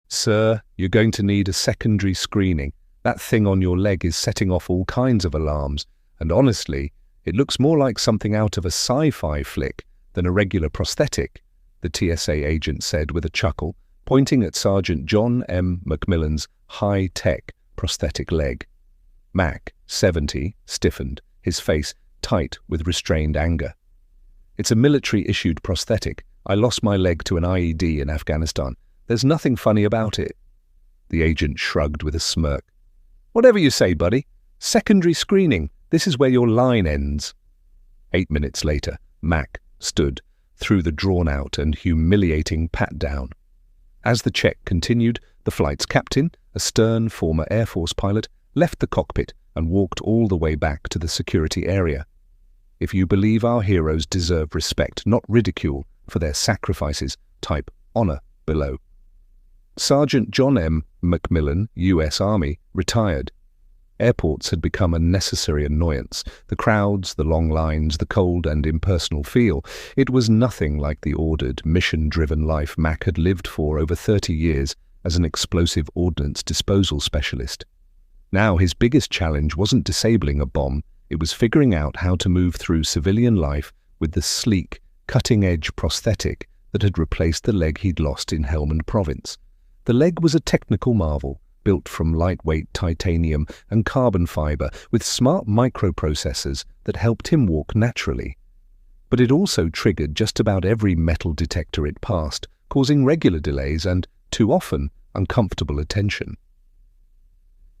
Sir, you're going to need a secondary screening. That thing on your leg is setting off all kinds of alarms, and honestly, it looks more like something out of a sci-fi flick than a regular prosthetic, the TSA agent said with a chuckle, pointing at Sergeant John M. McMillan's high-tech prosthetic leg. Mac, 70, stiffened, his face tight with restrained anger. It's a military-issued prosthetic. I lost my leg to an IED in Afghanistan. There's nothing funny about it. The agent shrugged with a smirk. Whatever you say, buddy. Secondary screening. This is where your line ends. 8 minutes later, Mac stood through the drawn-out and humiliating pat-down. As the check continued, the flight's captain, a stern former Air Force pilot, left the cockpit and walked all the way back to the security area. If you believe our heroes deserve respect, not ridicule, for their sacrifices, type honor below. Sergeant John M. McMillan, U.S. Army, retired. Airports had become a necessary annoyance. The crowds, the long lines, the cold and impersonal feel. It was nothing like the ordered, mission-driven life Mac had lived for over 30 years as an explosive ordnance disposal specialist. Now his biggest challenge wasn't disabling a bomb, it was figuring out how to move through civilian life with the sleek, cutting-edge prosthetic that had replaced the leg he'd lost in Helmand Province. The leg was a technical marvel, built from lightweight titanium and carbon fiber with smart microprocessors that helped him walk naturally. But it also triggered just about every metal detector it passed, causing regular delays and, too often, uncomfortable attention.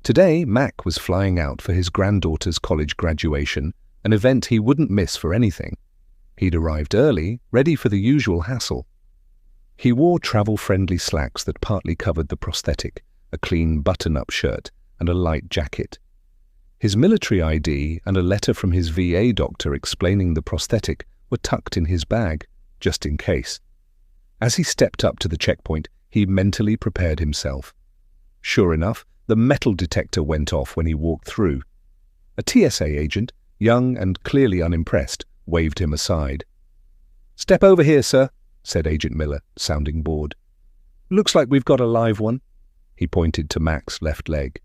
Today, Mac was flying out for his granddaughter's college graduation, an event he wouldn't miss for anything. He'd arrived early, ready for the usual hassle. He wore travel-friendly slacks that partly covered the prosthetic, a clean button-up shirt, and a light jacket. His military ID and a letter from his VA doctor explaining the prosthetic were tucked in his bag, just in case. As he stepped up to the checkpoint, he mentally prepared himself. Sure enough, the metal detector went off when he walked through. A TSA agent, young and clearly unimpressed, waved him aside. "Step over here, sir," said Agent Miller, sounding bored. "Looks like we've got a live one." He pointed to Mac's left leg.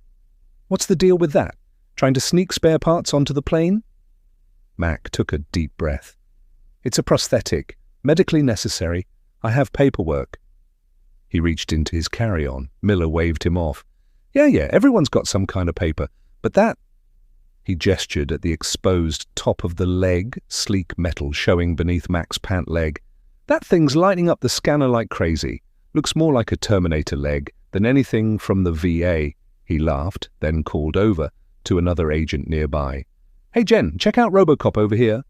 "What's the deal with that? Trying to sneak spare parts onto the plane?" Mac took a deep breath. "It's a prosthetic, medically necessary. I have paperwork." He reached into his carry-on. Miller waved him off. Yeah, everyone's got some kind of paper, but that—" He gestured at the exposed top of the leg, sleek metal showing beneath Mac's pant leg. "That thing's lighting up the scanner like crazy. Looks more like a Terminator leg than anything from the VA." He laughed, then called over to another agent nearby. "Hey Jen, check out RoboCop over here."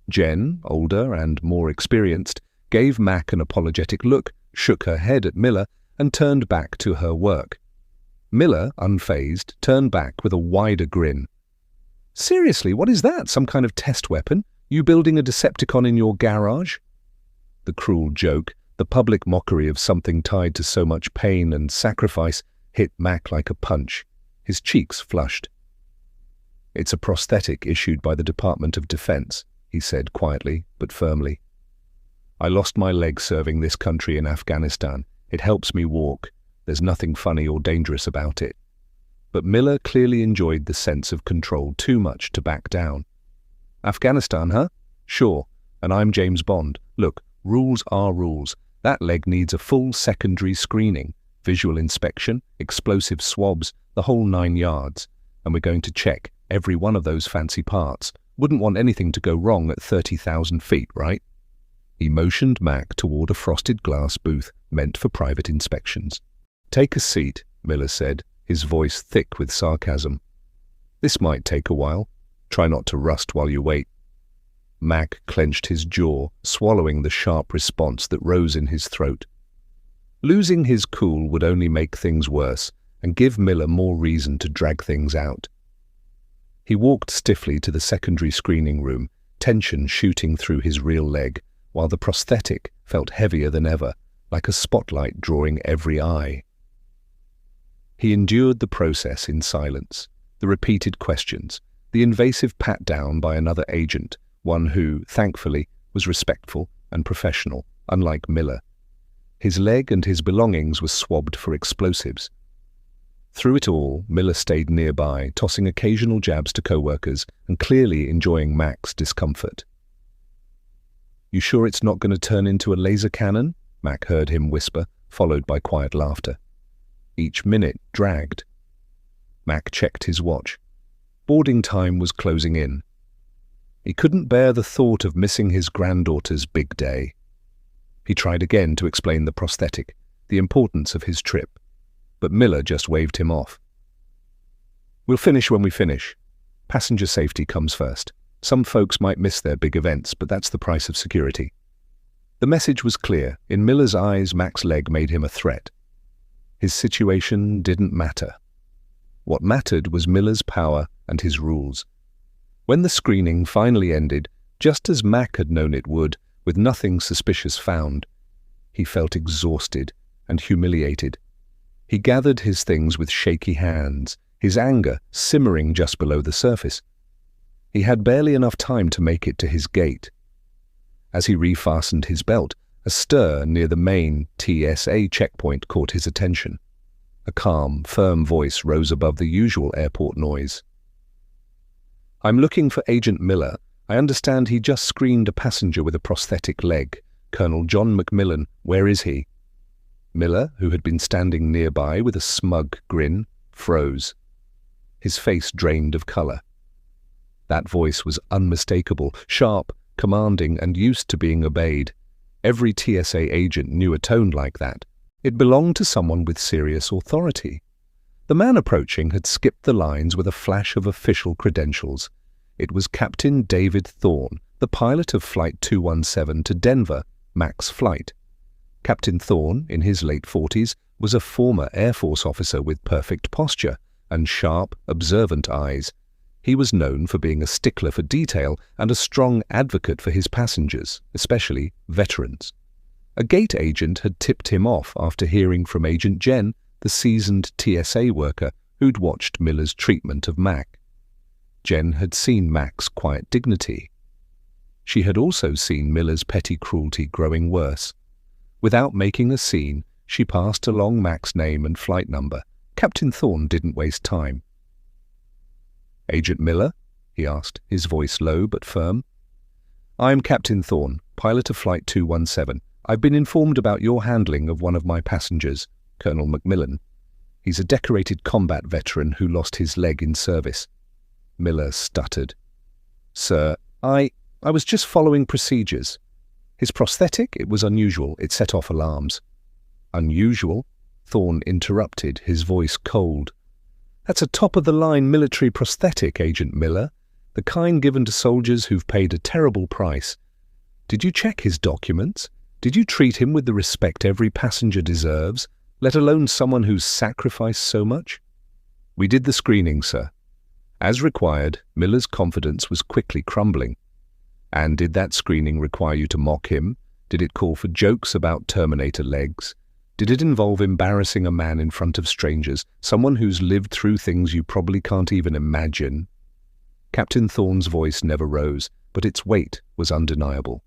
Jen, older and more experienced, gave Mac an apologetic look, shook her head at Miller, and turned back to her work. Miller, unfazed, turned back with a wider grin. "Seriously, what is that? Some kind of test weapon? You building a Decepticon in your garage?" The cruel joke, the public mockery of something tied to so much pain and sacrifice, hit Mac like a punch. His cheeks flushed. "It's a prosthetic issued by the Department of Defense," he said quietly but firmly. "I lost my leg serving this country in Afghanistan. It helps me walk. There's nothing funny or dangerous about it." But Miller clearly enjoyed the sense of control too much to back down. "Afghanistan, huh? Sure. And I'm James Bond. Look, rules are rules. That leg needs a full secondary screening, visual inspection, explosive swabs, the whole 9 yards. And we're going to check every one of those fancy parts. Wouldn't want anything to go wrong at 30,000 feet, right?" He motioned Mac toward a frosted glass booth meant for private inspections. "Take a seat," Miller said, his voice thick with sarcasm. "This might take a while. Try not to rust while you wait." Mac clenched his jaw, swallowing the sharp response that rose in his throat. Losing his cool would only make things worse and give Miller more reason to drag things out. He walked stiffly to the secondary screening room, tension shooting through his real leg, while the prosthetic felt heavier than ever, like a spotlight drawing every eye. He endured the process in silence, the repeated questions, the invasive pat-down by another agent, one who, thankfully, was respectful and professional, unlike Miller. His leg and his belongings were swabbed for explosives. Through it all, Miller stayed nearby, tossing occasional jabs to co-workers and clearly enjoying Mac's discomfort. "You sure it's not going to turn into a laser cannon?" Mac heard him whisper, followed by quiet laughter. Each minute dragged. Mac checked his watch. Boarding time was closing in. He couldn't bear the thought of missing his granddaughter's big day. He tried again to explain the prosthetic, the importance of his trip, but Miller just waved him off. "We'll finish when we finish. Passenger safety comes first. Some folks might miss their big events, but that's the price of security." The message was clear. In Miller's eyes, Mac's leg made him a threat. His situation didn't matter. What mattered was Miller's power and his rules. When the screening finally ended, just as Mac had known it would, with nothing suspicious found, he felt exhausted and humiliated. He gathered his things with shaky hands, his anger simmering just below the surface. He had barely enough time to make it to his gate. As he refastened his belt, a stir near the main TSA checkpoint caught his attention. A calm, firm voice rose above the usual airport noise. "I'm looking for Agent Miller. I understand he just screened a passenger with a prosthetic leg. Colonel John McMillan, where is he?" Miller, who had been standing nearby with a smug grin, froze. His face drained of color. That voice was unmistakable, sharp, commanding, and used to being obeyed. Every TSA agent knew a tone like that. It belonged to someone with serious authority. The man approaching had skipped the lines with a flash of official credentials. It was Captain David Thorne, the pilot of Flight 217 to Denver, Mac's flight. Captain Thorne, in his late 40s, was a former Air Force officer with perfect posture and sharp, observant eyes. He was known for being a stickler for detail and a strong advocate for his passengers, especially veterans. A gate agent had tipped him off after hearing from Agent Jen, the seasoned TSA worker who'd watched Miller's treatment of Mac. Jen had seen Mac's quiet dignity. She had also seen Miller's petty cruelty growing worse. Without making a scene, she passed along Mac's name and flight number. Captain Thorne didn't waste time. "Agent Miller?" he asked, his voice low but firm. "I'm Captain Thorne, pilot of Flight 217. I've been informed about your handling of one of my passengers, Colonel McMillan. He's a decorated combat veteran who lost his leg in service." Miller stuttered. "Sir, I was just following procedures. His prosthetic, it was unusual. It set off alarms." "Unusual?" Thorne interrupted, his voice cold. "That's a top-of-the-line military prosthetic, Agent Miller, the kind given to soldiers who've paid a terrible price. Did you check his documents? Did you treat him with the respect every passenger deserves, let alone someone who's sacrificed so much?" "We did the screening, sir." As required, Miller's confidence was quickly crumbling. "And did that screening require you to mock him? Did it call for jokes about Terminator legs? Did it involve embarrassing a man in front of strangers, someone who's lived through things you probably can't even imagine?" Captain Thorne's voice never rose, but its weight was undeniable.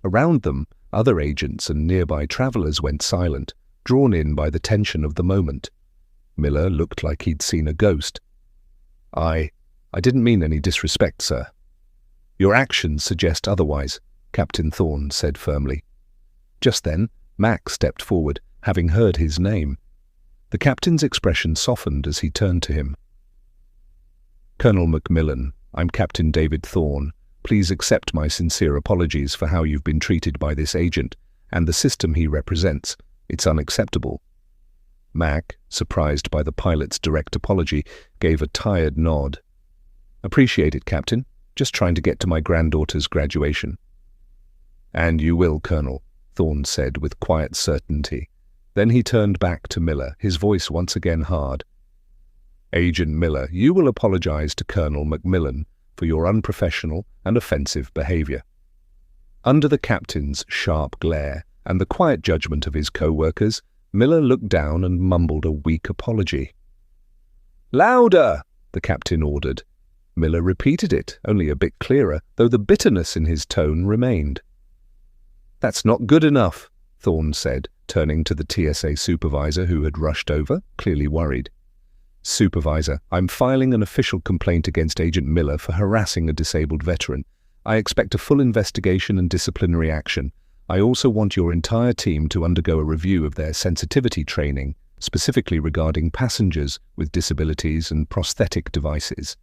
Around them, other agents and nearby travelers went silent, drawn in by the tension of the moment. Miller looked like he'd seen a ghost. I didn't mean any disrespect, sir." "Your actions suggest otherwise," Captain Thorne said firmly. Just then, Mac stepped forward, having heard his name. The captain's expression softened as he turned to him. "Colonel McMillan, I'm Captain David Thorne. Please accept my sincere apologies for how you've been treated by this agent and the system he represents. It's unacceptable." Mac, surprised by the pilot's direct apology, gave a tired nod. "Appreciate it, Captain. Just trying to get to my granddaughter's graduation." "And you will, Colonel," Thorne said with quiet certainty. Then he turned back to Miller, his voice once again hard. "Agent Miller, you will apologize to Colonel McMillan for your unprofessional and offensive behavior." Under the captain's sharp glare and the quiet judgment of his co-workers, Miller looked down and mumbled a weak apology. "Louder!" the captain ordered. Miller repeated it, only a bit clearer, though the bitterness in his tone remained. "That's not good enough," Thorne said, turning to the TSA supervisor who had rushed over, clearly worried. "Supervisor, I'm filing an official complaint against Agent Miller for harassing a disabled veteran. I expect a full investigation and disciplinary action. I also want your entire team to undergo a review of their sensitivity training, specifically regarding passengers with disabilities and prosthetic devices."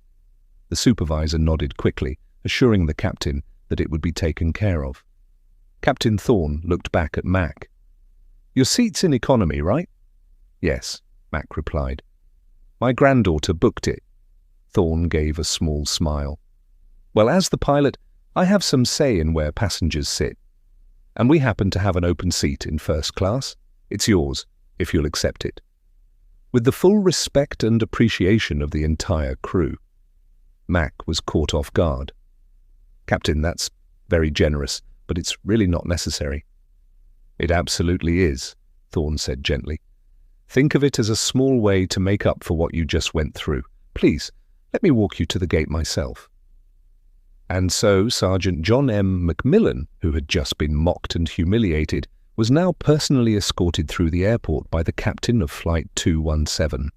The supervisor nodded quickly, assuring the captain that it would be taken care of. Captain Thorne looked back at Mac. "Your seat's in economy, right?" "Yes," Mac replied. "My granddaughter booked it." Thorne gave a small smile. "Well, as the pilot, I have some say in where passengers sit. And we happen to have an open seat in first class. It's yours, if you'll accept it." With the full respect and appreciation of the entire crew, Mac was caught off guard. "Captain, that's very generous, but it's really not necessary." "It absolutely is," Thorne said gently. "Think of it as a small way to make up for what you just went through. Please, let me walk you to the gate myself." And so Sergeant John M. McMillan, who had just been mocked and humiliated, was now personally escorted through the airport by the captain of Flight 217.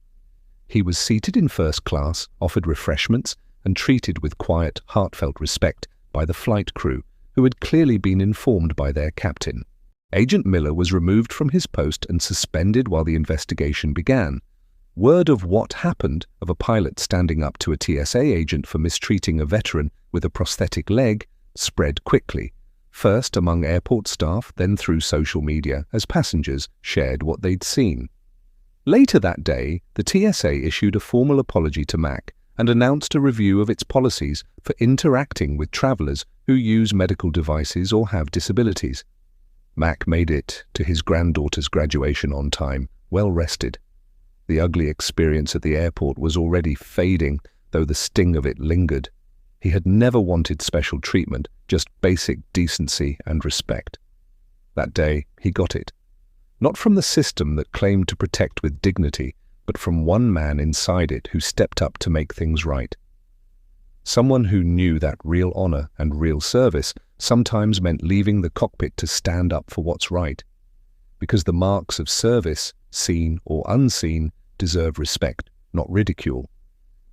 He was seated in first class, offered refreshments, and treated with quiet, heartfelt respect by the flight crew, who had clearly been informed by their captain. Agent Miller was removed from his post and suspended while the investigation began. Word of what happened of a pilot standing up to a TSA agent for mistreating a veteran with a prosthetic leg spread quickly, first among airport staff, then through social media as passengers shared what they'd seen. Later that day, the TSA issued a formal apology to Mac and announced a review of its policies for interacting with travelers who use medical devices or have disabilities. Mac made it to his granddaughter's graduation on time, well rested. The ugly experience at the airport was already fading, though the sting of it lingered. He had never wanted special treatment, just basic decency and respect. That day, he got it. Not from the system that claimed to protect with dignity, but from one man inside it who stepped up to make things right. Someone who knew that real honor and real service sometimes meant leaving the cockpit to stand up for what's right. Because the marks of service, seen or unseen, deserve respect, not ridicule.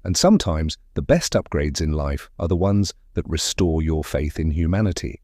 And sometimes the best upgrades in life are the ones that restore your faith in humanity.